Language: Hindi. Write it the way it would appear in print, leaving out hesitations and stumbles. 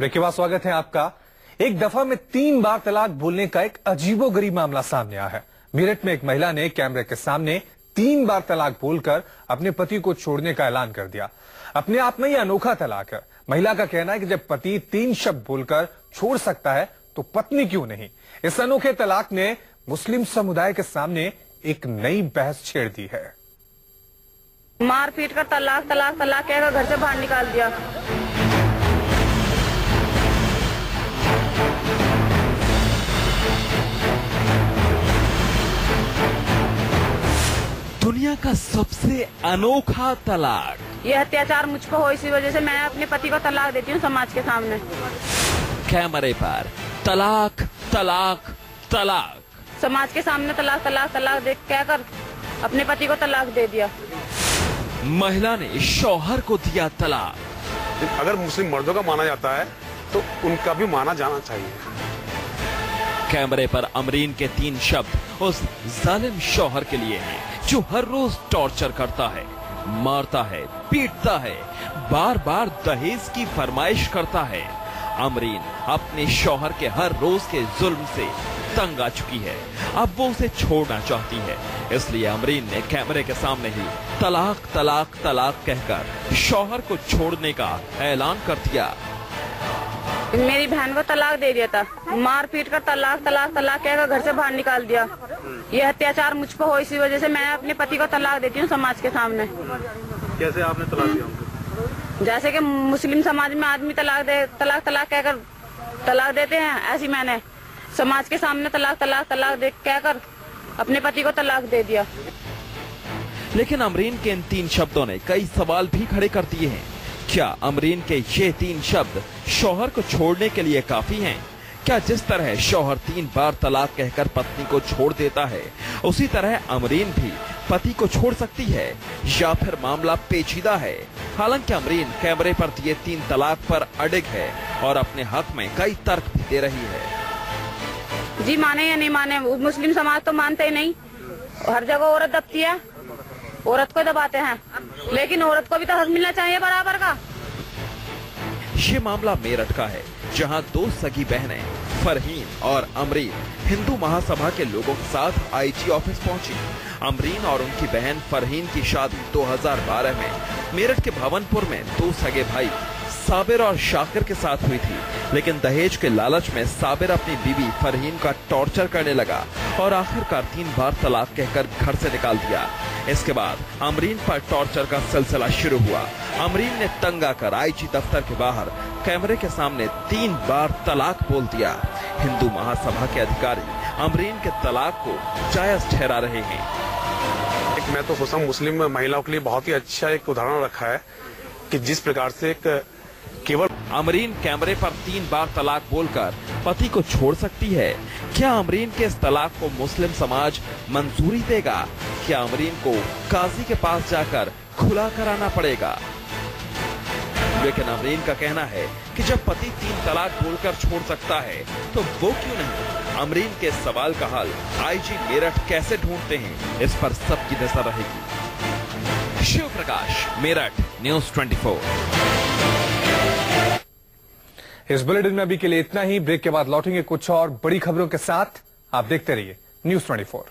ब्रेक के बाद स्वागत है आपका। एक दफा में 3 बार तलाक बोलने का एक अजीबोगरीब मामला सामने आया है। मेरठ में एक महिला ने कैमरे के सामने 3 बार तलाक बोलकर अपने पति को छोड़ने का ऐलान कर दिया। अपने आप में यह अनोखा तलाक है। महिला का कहना है कि जब पति 3 शब्द बोलकर छोड़ सकता है तो पत्नी क्यों नहीं। इस अनोखे तलाक ने मुस्लिम समुदाय के सामने एक नई बहस छेड़ दी है। मार पीट कर तलाक तलाक तलाक कहकर घर से बाहर निकाल दिया। दुनिया का सबसे अनोखा तलाक। यह अत्याचार मुझ पर हो, इसी वजह से मैं अपने पति को तलाक देती हूँ समाज के सामने। कैमरे पर तलाक तलाक तलाक, समाज के सामने तलाक तलाक तलाक देख कहकर अपने पति को तलाक दे दिया। महिला ने शौहर को दिया तलाक। अगर मुस्लिम मर्दों का माना जाता है तो उनका भी माना जाना चाहिए। कैमरे पर अमरीन के 3 शब्द उस जालिम शौहर के लिए हैं जो हर रोज टॉर्चर करता है, मारता है, पीटता है, बार बार दहेज की फरमाइश करता है। अमरीन अपने शौहर के हर रोज के जुल्म से तंग आ चुकी है। अब वो उसे छोड़ना चाहती है, इसलिए अमरीन ने कैमरे के सामने ही तलाक तलाक तलाक कहकर शौहर को छोड़ने का ऐलान कर दिया। मेरी बहन को तलाक दे दिया था, मार पीट कर तलाक तलाक तलाक कहकर घर से बाहर निकाल दिया। यह अत्याचार मुझ पर हो, इसी वजह से मैं अपने पति को तलाक देती हूँ समाज के सामने। कैसे आपने तलाक दिया उनको? जैसे कि मुस्लिम समाज में आदमी तलाक तलाक कहकर तलाक देते हैं, ऐसी मैंने समाज के सामने तलाक तलाक तलाक कहकर अपने पति को तलाक दे दिया। लेकिन अमरीन के इन 3 शब्दों ने कई सवाल भी खड़े कर दिए हैं। क्या अमरीन के ये 3 शब्द शौहर को छोड़ने के लिए काफी हैं? क्या जिस तरह शौहर 3 बार तलाक कहकर पत्नी को छोड़ देता है, उसी तरह अमरीन भी पति को छोड़ सकती है, या फिर मामला पेचीदा है? हालांकि अमरीन कैमरे पर दिए 3 तलाक पर अडिग है और अपने हक में कई तर्क भी दे रही है। जी माने या नहीं माने, मुस्लिम समाज तो मानते ही नहीं। हर जगह औरत दबती है, औरत को दबाते हैं, लेकिन औरत को भी तो हक मिलना चाहिए बराबर का। ये मामला मेरठ का है, जहां 2 सगी बहनें फरहीन और अमरीन हिंदू महासभा के लोगों के साथ आईजी ऑफिस पहुंची। अमरीन और उनकी बहन फरहीन की शादी 2012 में मेरठ के भवनपुर में 2 सगे भाई साबिर और शाकिर के साथ हुई थी। लेकिन दहेज के लालच में साबिर अपनी बीवी फरहीन का टॉर्चर करने लगा और आखिरकार 3 बार तलाक कहकर घर से निकाल दिया। इसके बाद अमरीन पर टॉर्चर का सिलसिला शुरू हुआ। अमरीन ने तंग आकर आईजी दफ्तर के बाहर कैमरे के सामने 3 बार तलाक बोल दिया। हिंदू महासभा के अधिकारी अमरीन के तलाक को जायज ठहरा रहे हैं। मैं तो सोचता हूँ मुस्लिम महिलाओं के लिए बहुत ही अच्छा एक उदाहरण रखा है कि जिस प्रकार से केवल अमरीन कैमरे पर 3 बार तलाक बोलकर पति को छोड़ सकती है। क्या अमरीन के इस तलाक को मुस्लिम समाज मंजूरी देगा? क्या अमरीन को काजी के पास जाकर खुला कराना पड़ेगा? लेकिन अमरीन का कहना है कि जब पति 3 तलाक बोलकर छोड़ सकता है तो वो क्यों नहीं। अमरीन के सवाल का हल आईजी मेरठ कैसे ढूंढते हैं, इस पर सबकी नजर रहेगी। शिव प्रकाश, मेरठ, न्यूज़ 24। इस बुलेटिन में अभी के लिए इतना ही। ब्रेक के बाद लौटेंगे कुछ और बड़ी खबरों के साथ। आप देखते रहिए न्यूज़ 24।